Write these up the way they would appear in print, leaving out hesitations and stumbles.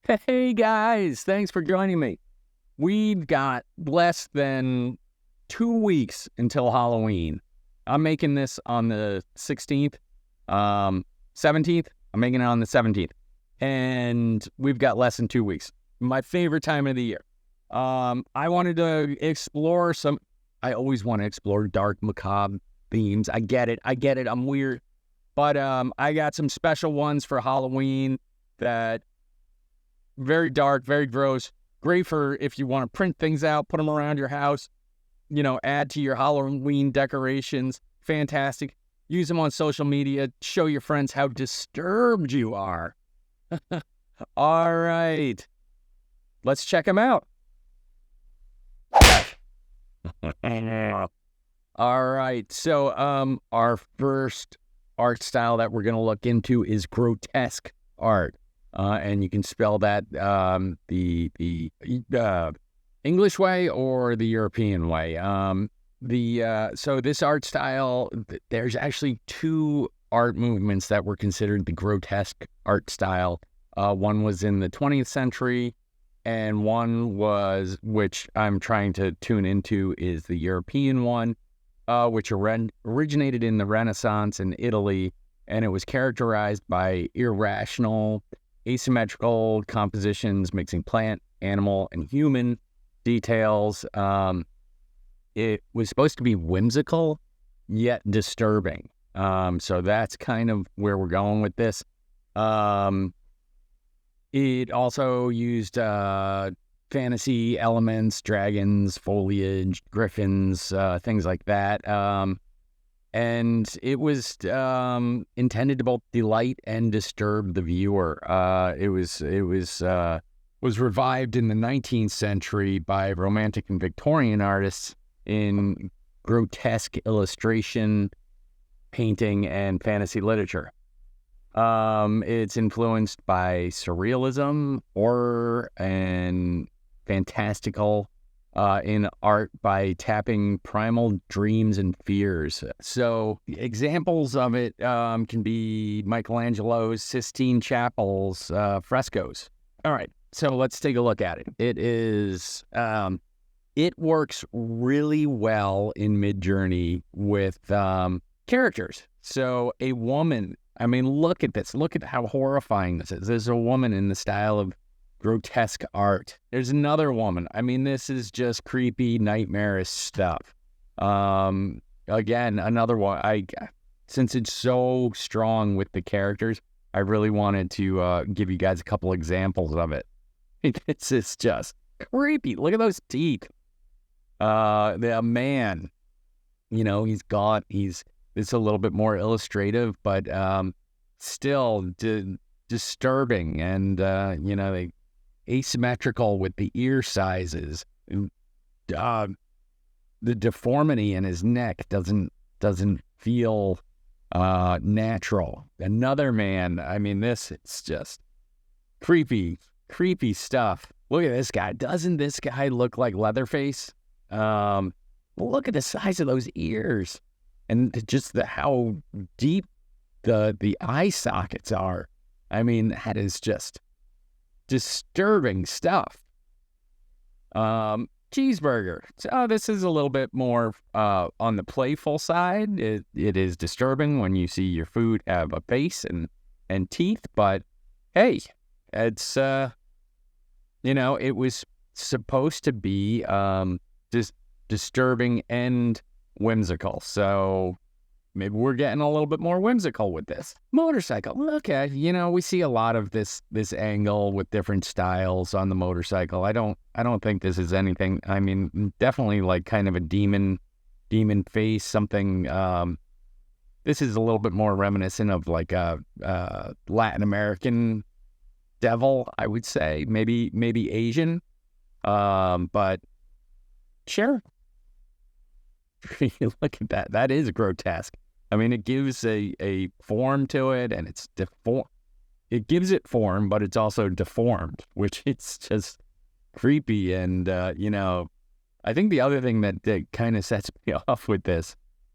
Hey guys, thanks for joining me. We've got less than 2 weeks until Halloween. I'm making this on the 16th, 17th. I'm making it on the 17th. And we've got less than 2 weeks. My favorite time of the year. I wanted to explore I always want to explore dark, macabre themes. I get it. I'm weird. But I got some special ones for Halloween that very dark, very gross. Great for if you want to print things out, put them around your house, add to your Halloween decorations. Fantastic. Use them on social media. Show your friends how disturbed you are. All right. Let's check them out. All right. So our first art style that we're going to look into is grotesque art. And you can spell that the English way or the European way. So this art style, there's actually two art movements that were considered the grotesque art style. One was in the 20th century, and one was, which I'm trying to tune into, is the European one, which originated in the Renaissance in Italy, and it was characterized by irrational, asymmetrical compositions mixing plant, animal, and human details. It was supposed to be whimsical, yet disturbing. So that's kind of where we're going with this. It also used fantasy elements, dragons, foliage, griffins, things like that. And it was intended to both delight and disturb the viewer. It was revived in the 19th century by Romantic and Victorian artists in grotesque illustration, painting, and fantasy literature. It's influenced by surrealism, horror, and fantastical in art by tapping primal dreams and fears. So examples of it can be Michelangelo's Sistine Chapel's frescoes. All right, so let's take a look at it. It works really well in Midjourney with characters. So a woman, look at this. Look at how horrifying this is. There's a woman in the style of grotesque art. There's another woman. This is just creepy, nightmarish stuff. Again, another one. Since it's so strong with the characters, I really wanted to give you guys a couple examples of it. This is just creepy. Look at those teeth. The man, he's got. It's a little bit more illustrative, but still disturbing, and they asymmetrical with the ear sizes. The deformity in his neck doesn't feel natural. Another man, this is just creepy stuff. Look at this guy. Doesn't this guy look like Leatherface? Look at the size of those ears, and just how deep the eye sockets are. That is just disturbing stuff. Cheeseburger. So this is a little bit more on the playful side. It is disturbing when you see your food have a face and teeth, but hey, it's it was supposed to be disturbing and whimsical. So maybe we're getting a little bit more whimsical with this. Motorcycle. Okay, we see a lot of this angle with different styles on the motorcycle. I don't think this is anything. Definitely like kind of a demon face, something. This is a little bit more reminiscent of like a Latin American devil, I would say. Maybe Asian. But sure. Look at that. That is grotesque. It gives a form to it, and it's deformed. It gives it form, but it's also deformed, which it's just creepy. And, I think the other thing that kind of sets me off with this,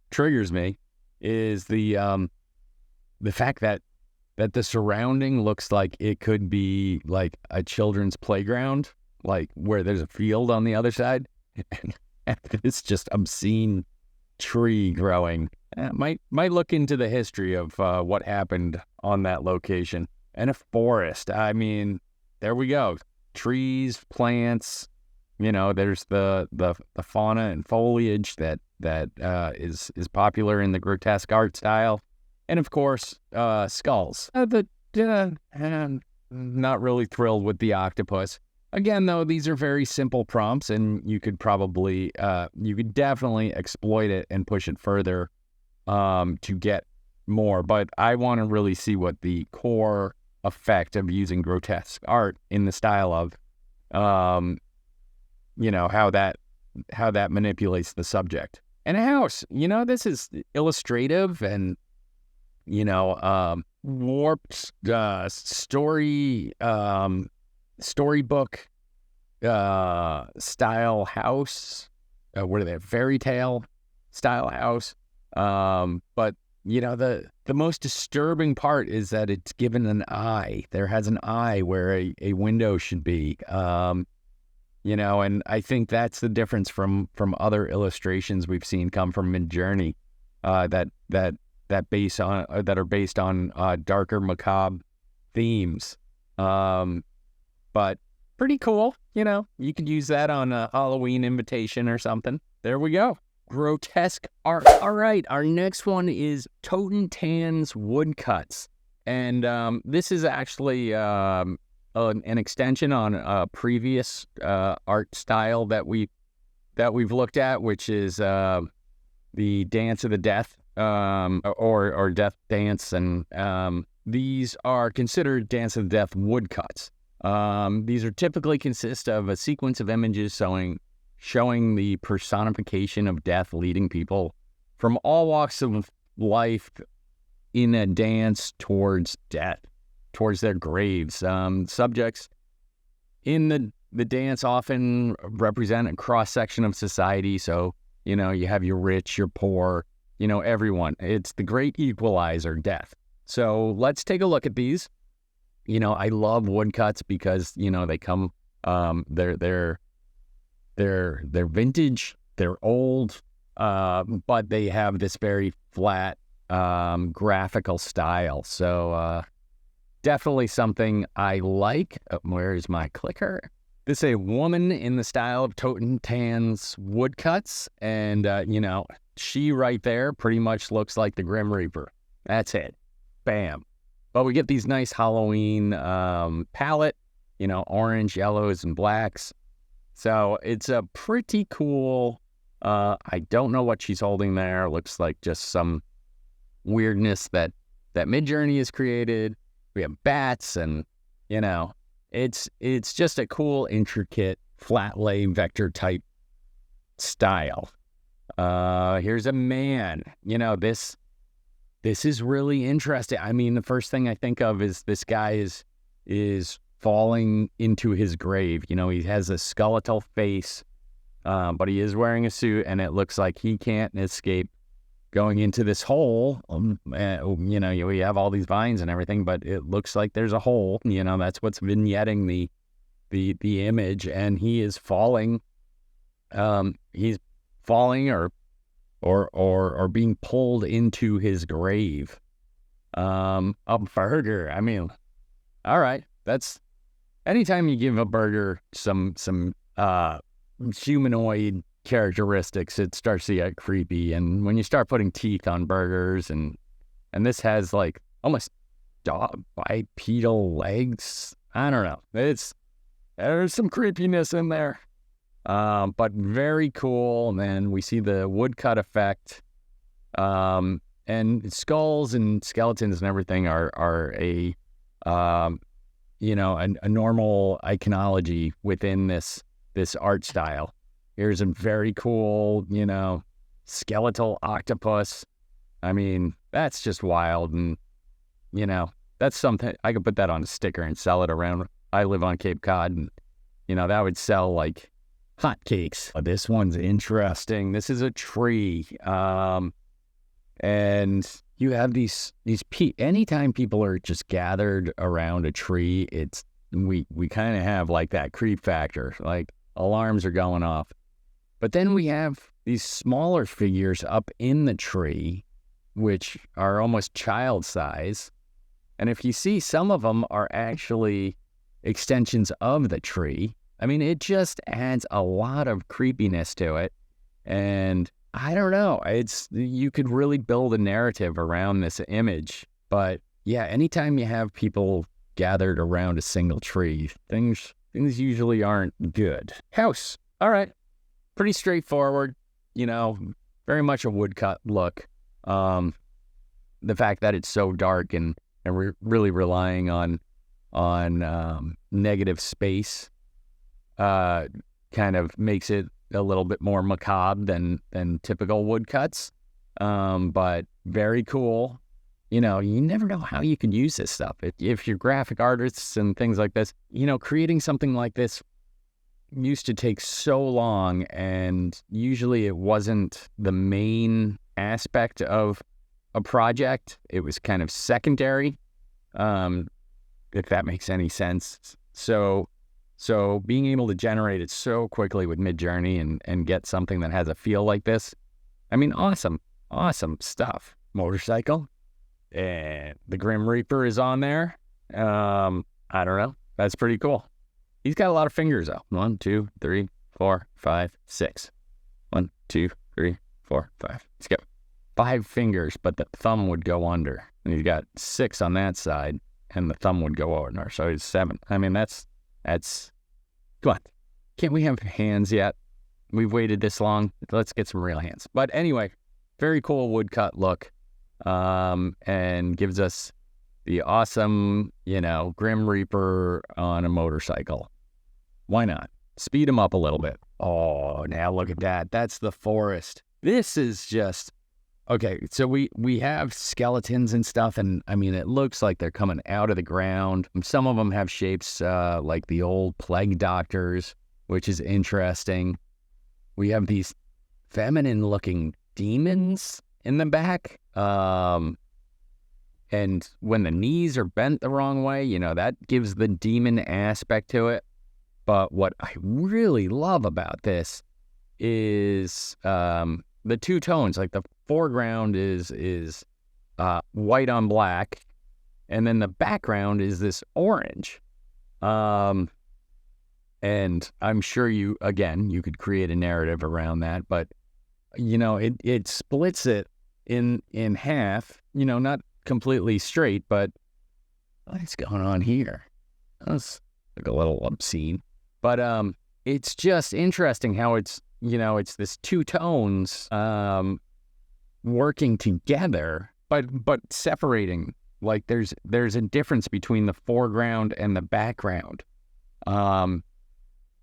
triggers me, is the fact that that the surrounding looks like it could be like a children's playground, like where there's a field on the other side. And it's just obscene tree growing. Might look into the history of what happened on that location. And a forest. I mean, there we go. Trees, plants. There's the fauna and foliage that is popular in the grotesque art style. And of course, skulls. Not really thrilled with the octopus. Again, though, these are very simple prompts, and you could definitely exploit it and push it further to get more. But I want to really see what the core effect of using grotesque art in the style of, how that manipulates the subject. And a house, this is illustrative and, warped storybook style house. What are they? Fairy tale style house. But the most disturbing part is that it's given an eye. There has an eye where a window should be. And I think that's the difference from other illustrations we've seen come from Midjourney, that are based on darker macabre themes. But pretty cool. You could use that on a Halloween invitation or something. There we go. Grotesque art. All right, our next one is Totentanz Woodcuts, and this is actually an extension on a previous art style that we've looked at, which is the Dance of the Death, or Death Dance, and these are considered Dance of the Death woodcuts. These are typically consist of a sequence of images showing the personification of death, leading people from all walks of life in a dance towards death, towards their graves. Subjects in the dance often represent a cross-section of society. So, you have your rich, your poor, everyone. It's the great equalizer, death. So let's take a look at these. I love woodcuts because, they come, they're vintage, they're old, but they have this very flat, graphical style. So, definitely something I like. Where's my clicker? This is a woman in the style of Totentanz Woodcuts, and, she right there pretty much looks like the Grim Reaper. That's it. Bam. But we get these nice Halloween palette, orange, yellows, and blacks. So it's a pretty cool, I don't know what she's holding there. Looks like just some weirdness that Midjourney has created. We have bats and, it's just a cool, intricate, flat lay vector type style. Here's a man. This is really interesting. I mean, the first thing I think of is this guy is falling into his grave. He has a skeletal face, but he is wearing a suit, and it looks like he can't escape going into this hole. We have all these vines and everything, but it looks like there's a hole. That's what's vignetting the image, and he is falling. He's falling or being pulled into his grave. A burger. I mean, all right. That's anytime you give a burger some humanoid characteristics, it starts to get creepy. And when you start putting teeth on burgers, and this has like almost bipedal legs, I don't know. There's some creepiness in there. But very cool. And then we see the woodcut effect. And skulls and skeletons and everything are a normal iconology within this art style. Here's a very cool, skeletal octopus. I mean, that's just wild. And, that's something I could put that on a sticker and sell it around. I live on Cape Cod, and, that would sell like hotcakes. This one's interesting. This is a tree. And, you have anytime people are just gathered around a tree, we kind of have like that creep factor, like alarms are going off. But then we have these smaller figures up in the tree, which are almost child size. And if you see, some of them are actually extensions of the tree. I mean, it just adds a lot of creepiness to it. And I don't know, you could really build a narrative around this image. But yeah, anytime you have people gathered around a single tree, things usually aren't good. House. All right. Pretty straightforward, very much a woodcut look. The fact that it's so dark and we're really relying on negative space kind of makes it a little bit more macabre than typical woodcuts. But very cool. You never know how you can use this stuff. If you're graphic artists and things like this, creating something like this used to take so long, and usually it wasn't the main aspect of a project. It was kind of secondary, if that makes any sense. So being able to generate it so quickly with Midjourney and get something that has a feel like this, I mean, awesome stuff. Motorcycle, and the Grim Reaper is on there. I don't know. That's pretty cool. He's got a lot of fingers though. 1, 2, 3, 4, 5, 6. 1, 2, 3, 4, 5. He's got 5 fingers, but the thumb would go under. And he's got 6 on that side, and the thumb would go under. So he's 7. I mean, that's. Come on. Can't we have hands yet? We've waited this long. Let's get some real hands. But anyway, very cool woodcut look, and gives us the awesome, Grim Reaper on a motorcycle. Why not? Speed him up a little bit. Oh, now look at that. That's the forest. This is just... Okay, so we have skeletons and stuff, and I mean, it looks like they're coming out of the ground. Some of them have shapes like the old plague doctors, which is interesting. We have these feminine-looking demons in the back. And when the knees are bent the wrong way, that gives the demon aspect to it. But what I really love about this is the two tones. Like the foreground is white on black, and then the background is this orange. And I'm sure you could create a narrative around that, but it splits it in half, not completely straight, but what's going on here? That's like a little obscene, but it's just interesting how it's this two tones working together, but separating. Like there's a difference between the foreground and the background,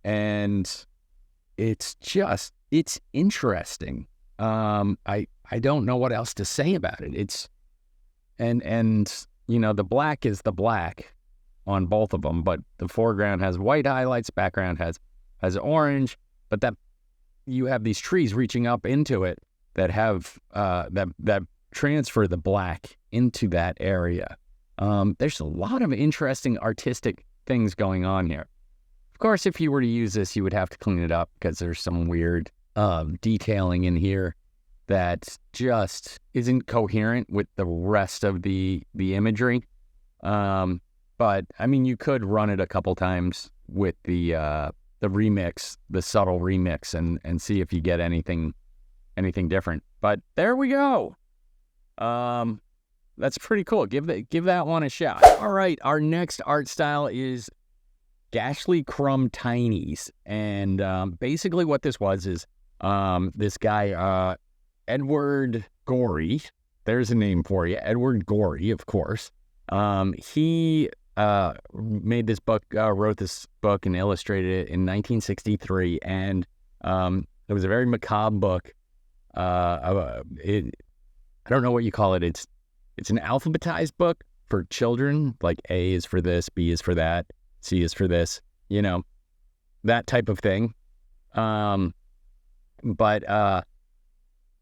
and it's interesting. I don't know what else to say about it. It's and the black is the black on both of them, but the foreground has white highlights, background has orange, but that you have these trees reaching up into it that have that transfer the black into that area. There's a lot of interesting artistic things going on here. Of course, if you were to use this, you would have to clean it up because there's some weird detailing in here that just isn't coherent with the rest of the imagery. But I mean, you could run it a couple times with the remix, the subtle remix, and see if you get anything different. But there we go. That's pretty cool. Give that one a shot. All right, our next art style is Gashlycrumb Tinies, and basically what this was is this guy Edward Gorey. There's a name for you, Edward Gorey, of course. He made this book, wrote this book and illustrated it in 1963, and it was a very macabre book. I don't know what you call it. It's an alphabetized book for children. Like A is for this, B is for that, C is for this. That type of thing. But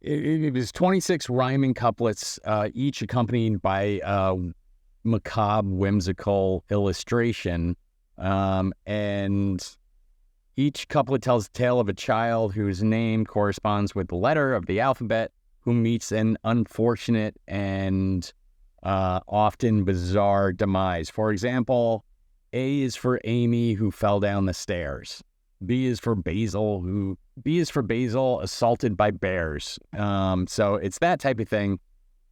it was 26 rhyming couplets, each accompanied by macabre, whimsical illustration. And each couplet tells the tale of a child whose name corresponds with the letter of the alphabet, who meets an unfortunate and often bizarre demise. For example, A is for Amy, who fell down the stairs. B is for Basil, assaulted by bears. So it's that type of thing.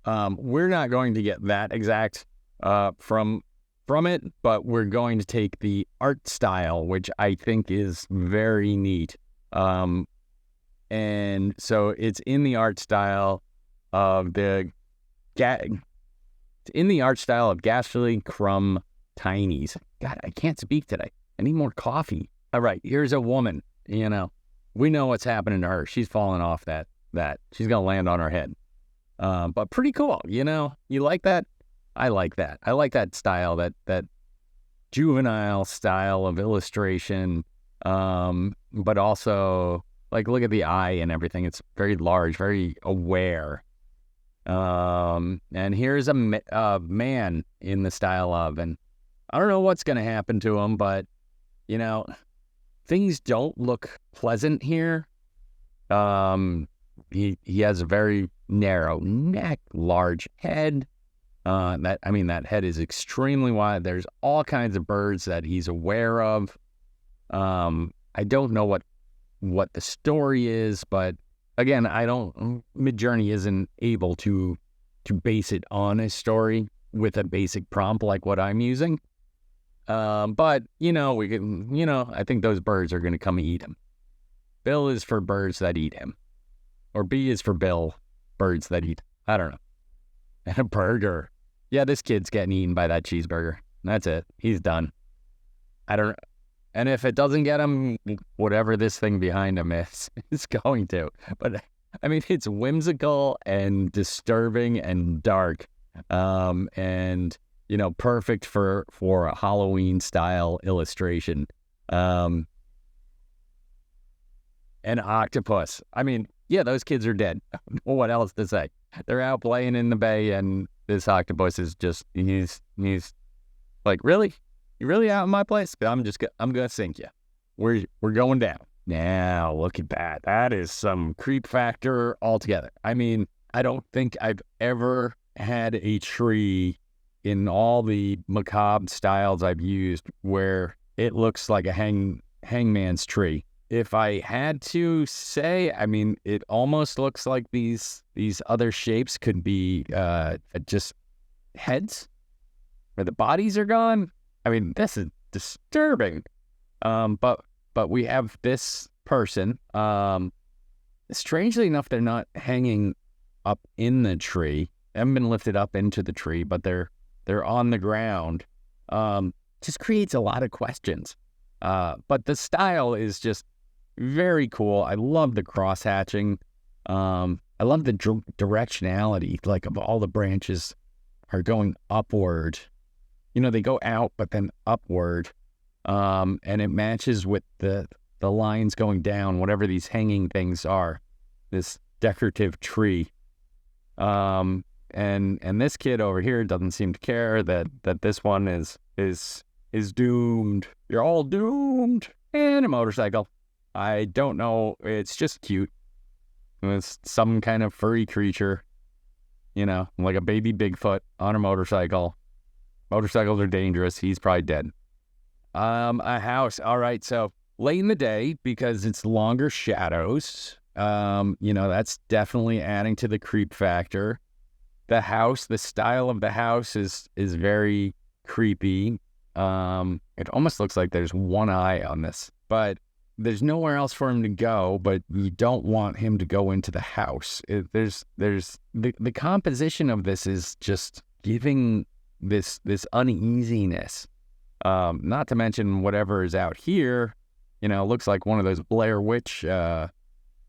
We're not going to get that exact from it, but we're going to take the art style, which I think is very neat. And so it's in the art style of Gashlycrumb Tinies. God, I can't speak today. I need more coffee. All right, here's a woman. We know what's happening to her. She's falling off that. She's gonna land on her head. But pretty cool. You like that? I like that. I like that style, that juvenile style of illustration. But also, like, look at the eye and everything. It's very large, very aware. And here's a man in the style of, and I don't know what's going to happen to him, but, things don't look pleasant here. He has a very narrow neck, large head. That head is extremely wide. There's all kinds of birds that he's aware of. I don't know what the story is, but again, Midjourney isn't able to base it on a story with a basic prompt like what I'm using. But we can, I think those birds are going to come eat him. Bill is for birds that eat him, or B is for Bill, birds that eat. I don't know. And a burger. Yeah, this kid's getting eaten by that cheeseburger. That's it. He's done. I don't. And if it doesn't get him, whatever this thing behind him is going to. But it's whimsical and disturbing and dark, and perfect for a Halloween style illustration. An octopus. Those kids are dead. What else to say? They're out playing in the bay, and this octopus is just he's like, really? You really out in my place? I'm gonna sink you. We're going down. Now look at that. That is some creep factor altogether. I don't think I've ever had a tree in all the macabre styles I've used where it looks like a hangman's tree. If I had to say, it almost looks like these other shapes could be just heads where the bodies are gone. This is disturbing. But we have this person. Strangely enough, they're not hanging up in the tree. They haven't been lifted up into the tree, but they're on the ground. Just creates a lot of questions. But the style is just very cool. I love the cross hatching. I love the directionality, like of all the branches are going upward. They go out, but then upward. And it matches with the lines going down, whatever these hanging things are, this decorative tree. And this kid over here doesn't seem to care that this one is doomed. You're all doomed. And a motorcycle. I don't know. It's just cute. It's some kind of furry creature, like a baby Bigfoot on a motorcycle. Motorcycles are dangerous. He's probably dead. A house. All right. So late in the day, because it's longer shadows, that's definitely adding to the creep factor. The house, the style of the house is very creepy. It almost looks like there's one eye on this, but there's nowhere else for him to go, but you don't want him to go into the house. There's the composition of this is just giving this uneasiness. Not to mention whatever is out here, looks like one of those Blair Witch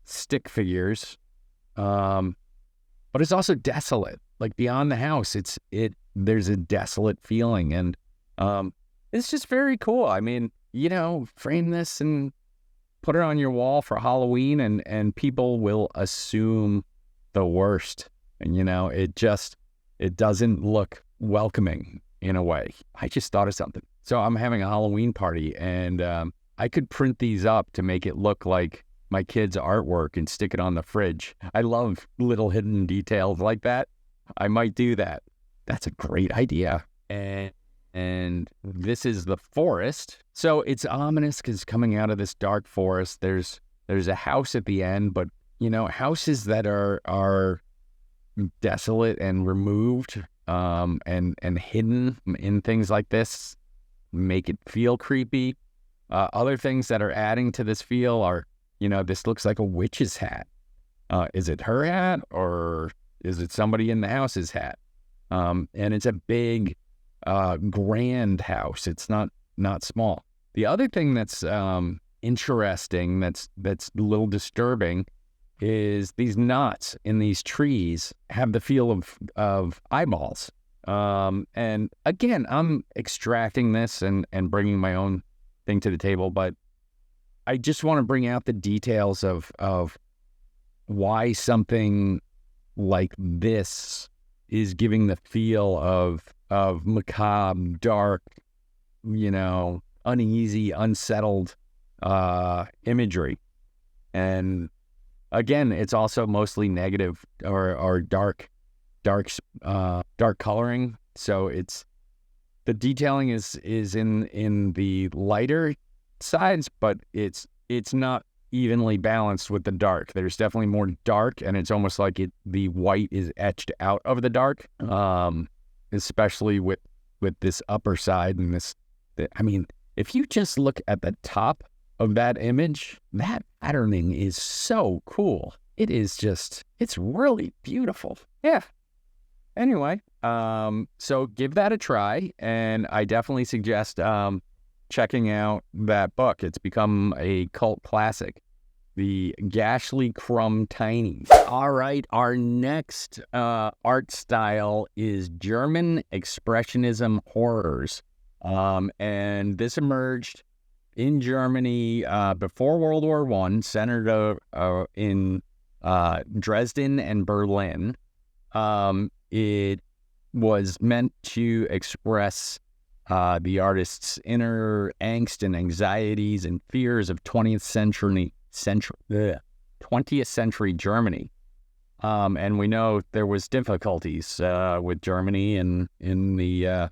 stick figures. But it's also desolate. Like beyond the house, there's a desolate feeling, and it's just very cool. Frame this and put it on your wall for Halloween, and people will assume the worst. And, it doesn't look welcoming in a way. I just thought of something. So I'm having a Halloween party, and I could print these up to make it look like my kid's artwork and stick it on the fridge. I love little hidden details like that. I might do that. That's a great idea. And this is the forest. So it's ominous because coming out of this dark forest, there's a house at the end, but houses that are desolate and removed and hidden in things like this make it feel creepy. Other things that are adding to this feel are, this looks like a witch's hat. Is it her hat, or is it somebody in the house's hat? And it's a big, grand house. It's not small. The other thing that's interesting, that's a little disturbing, is these knots in these trees have the feel of eyeballs. And again, I'm extracting this and bringing my own thing to the table, but I just want to bring out the details of why something like this is giving the feel of macabre, dark, uneasy, unsettled imagery. And again, it's also mostly negative or dark coloring. So the detailing is in the lighter sides, but it's not evenly balanced with the dark. There's definitely more dark, and it's almost like the white is etched out of the dark, especially with this upper side and this. I mean, if you just look at the top of that image, that patterning is so cool. It is it's really beautiful. Yeah. Anyway, so give that a try, and I definitely suggest checking out that book. It's become a cult classic, the Gashlycrumb Tinies. All right, our next art style is German Expressionism horrors, and this emerged in Germany before World War I, centered in Dresden and Berlin. It was meant to express the artist's inner angst and anxieties and fears of 20th century Germany. And we know there was difficulties with Germany and in the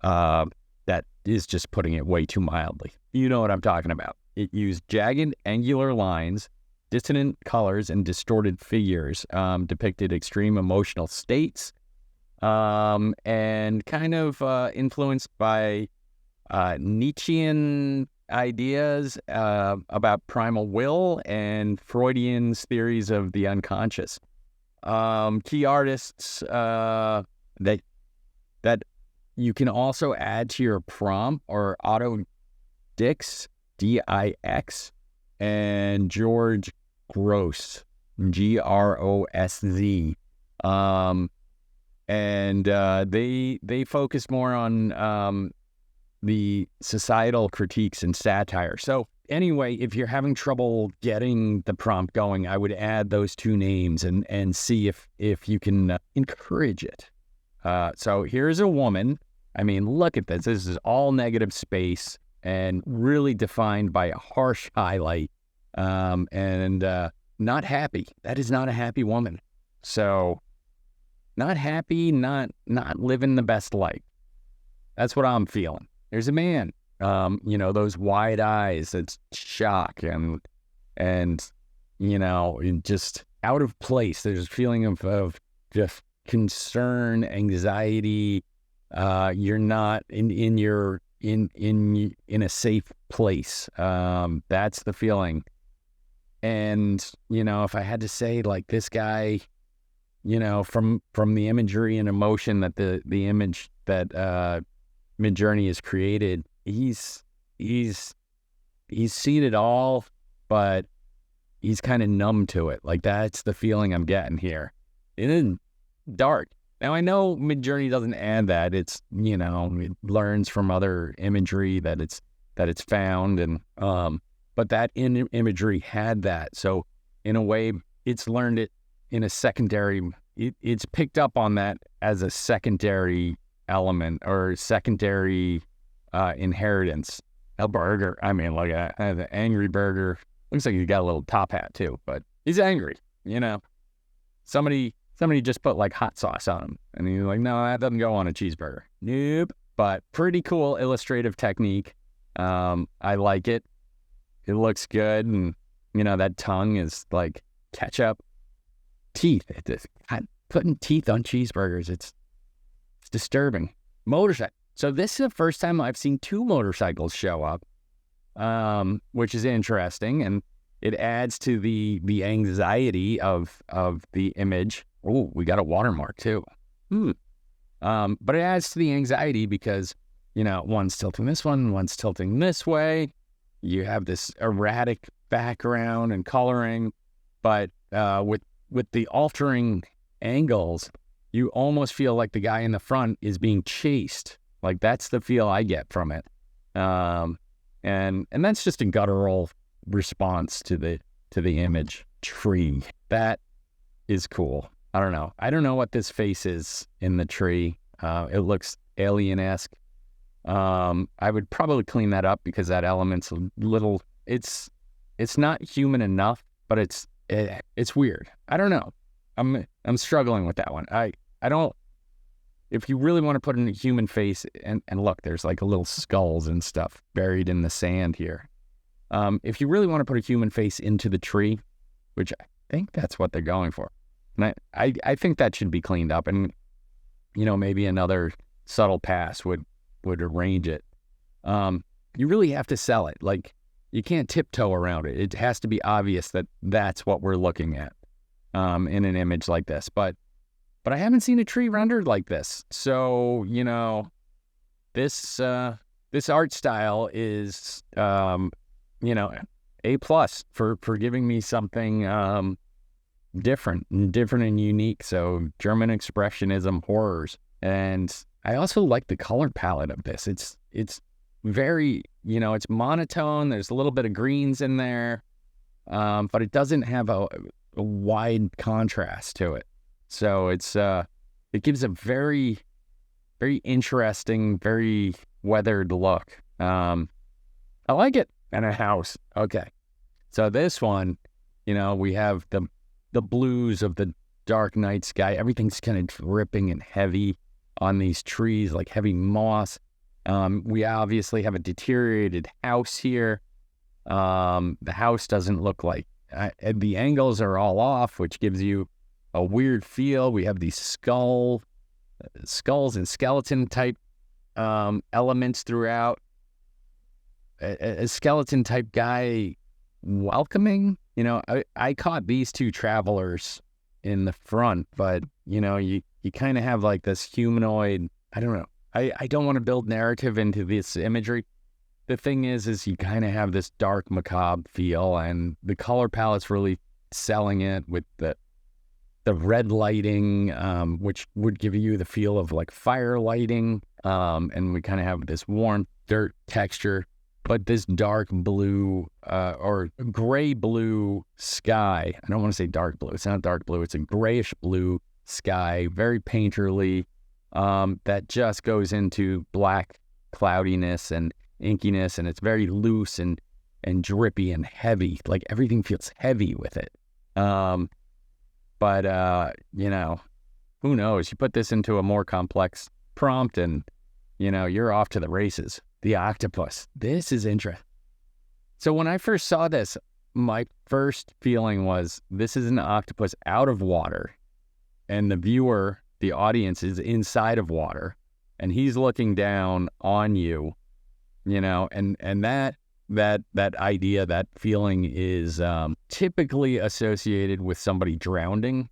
that is just putting it way too mildly. You know what I'm talking about. It used jagged, angular lines, dissonant colors, and distorted figures, depicted extreme emotional states, and kind of influenced by Nietzschean ideas about primal will and Freudian's theories of the unconscious. Key artists that you can also add to your prompt are Otto Dix, D-I-X, and George Gross, G-R-O-S-Z. And they focus more on the societal critiques and satire. So anyway, if you're having trouble getting the prompt going, I would add those two names and see if you can encourage it. So here's a woman. I mean, look at this. This is all negative space and really defined by a harsh highlight, and not happy. That is not a happy woman. So not happy, not living the best life. That's what I'm feeling. There's a man, those wide eyes, it's shock and just out of place. There's a feeling of just concern, anxiety. You're not in a safe place. That's the feeling. And, if I had to say, like, this guy, from the imagery and emotion that the image that Midjourney has created, he's seen it all, but he's kind of numb to it. Like, that's the feeling I'm getting here. It isn't dark. Now, I know Midjourney doesn't add that. It's, it learns from other imagery that it's found, and but that imagery had that. So in a way, it's learned it in a secondary, it's picked up on that as a secondary element or secondary inheritance. A burger, I mean, like an angry burger. Looks like he's got a little top hat too, but he's angry, you know. Somebody just put like hot sauce on him, and he's like, no, that doesn't go on a cheeseburger. Nope. But pretty cool illustrative technique. I like it. It looks good, and you know that tongue is like ketchup. Teeth. Putting teeth on cheeseburgers. It's disturbing. Motorcycle. So this is the first time I've seen 2 motorcycles show up, which is interesting, and it adds to the anxiety of the image. Oh, we got a watermark too. But it adds to the anxiety because, you know, one's tilting this one, one's tilting this way. You have this erratic background and coloring, but with the altering angles, you almost feel like the guy in the front is being chased. Like that's the feel I get from it. And that's just a guttural response to the image. Tree. That is cool. I don't know what this face is in the tree. It looks alien-esque. I would probably clean that up because that element's a little, it's not human enough, but it's weird. I don't know. I'm struggling with that one. I don't, if you really want to put in a human face, and look, there's like little skulls and stuff buried in the sand here. If you really want to put a human face into the tree, which I think that's what they're going for, and I think that should be cleaned up, and you know, maybe another subtle pass would arrange it. You really have to sell it. Like, you can't tiptoe around it. It has to be obvious that that's what we're looking at in an image like this. But I haven't seen a tree rendered like this. So, you know, this art style is, you know, A+ for giving me something different and unique. So German Expressionism horrors. And I also like the color palette of this. It's very, you know, it's monotone. There's a little bit of greens in there, but it doesn't have a wide contrast to it. So it gives a very, very interesting, very weathered look. I like it. And a house. Okay. So this one, you know, we have the blues of the dark night sky. Everything's kind of dripping and heavy on these trees, like heavy moss. We obviously have a deteriorated house here. The house doesn't look like, the angles are all off, which gives you a weird feel. We have these skulls and skeleton type elements throughout. A skeleton type guy welcoming. You know, I caught these 2 travelers in the front, but you know, you kind of have like this humanoid. I don't know. I don't want to build narrative into this imagery. The thing is you kind of have this dark macabre feel, and the color palette's really selling it with the red lighting, which would give you the feel of like fire lighting. And we kind of have this warm dirt texture, but this dark blue or gray blue sky. I don't want to say dark blue. It's not dark blue. It's a grayish blue sky, very painterly, that just goes into black cloudiness and inkiness, and it's very loose and drippy and heavy. Like everything feels heavy with it. But you know, who knows? You put this into a more complex prompt and, you know, you're off to the races. The octopus. This is interesting. So when I first saw this, my first feeling was this is an octopus out of water, and the viewer, the audience, is inside of water, and he's looking down on you, you know, and that idea, that feeling is typically associated with somebody drowning.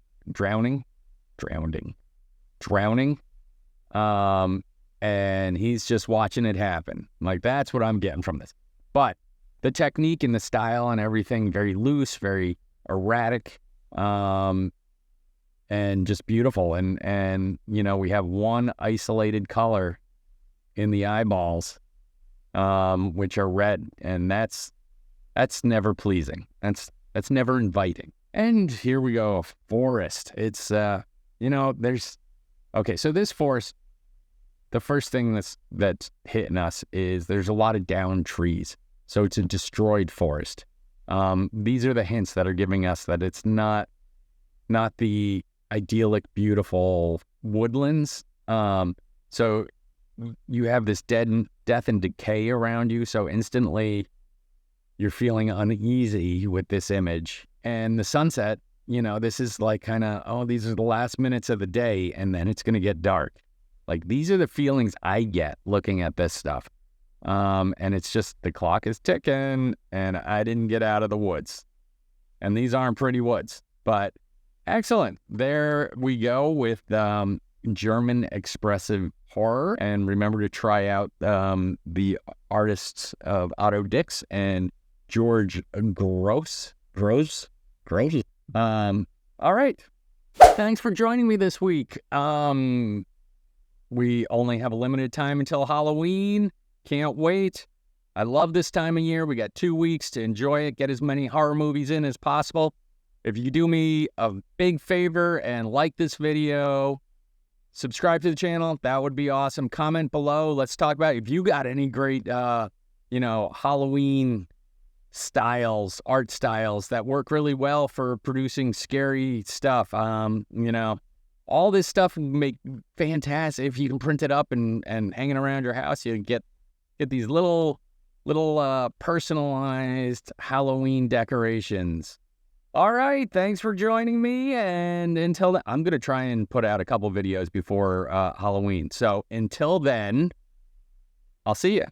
And he's just watching it happen. Like, that's what I'm getting from this. But the technique and the style and everything, very loose, very erratic, and just beautiful. And you know, we have one isolated color in the eyeballs, which are red, and that's never pleasing. That's never inviting. And here we go, a forest. It's, okay, so this forest, the first thing that's hitting us is there's a lot of downed trees. So it's a destroyed forest. These are the hints that are giving us that it's not the idyllic, beautiful woodlands. So you have this death and decay around you. So instantly you're feeling uneasy with this image. And the sunset, this is like kind of, these are the last minutes of the day, and then it's going to get dark. Like, these are the feelings I get looking at this stuff. And it's just, the clock is ticking, and I didn't get out of the woods. And these aren't pretty woods, but excellent. There we go with German expressive horror. And remember to try out the artists of Otto Dix and George Gross. All right. Thanks for joining me this week. We only have a limited time until Halloween. Can't wait. I love this time of year. We got 2 weeks to enjoy it, get as many horror movies in as possible. If you do me a big favor and like this video, subscribe to the channel, that would be awesome. Comment below. Let's talk about if you got any great, Halloween styles, art styles that work really well for producing scary stuff. All this stuff would make fantastic if you can print it up and hang it around your house. You get these little personalized Halloween decorations. All right, thanks for joining me, and until then, I'm gonna try and put out a couple videos before Halloween. So until then, I'll see you.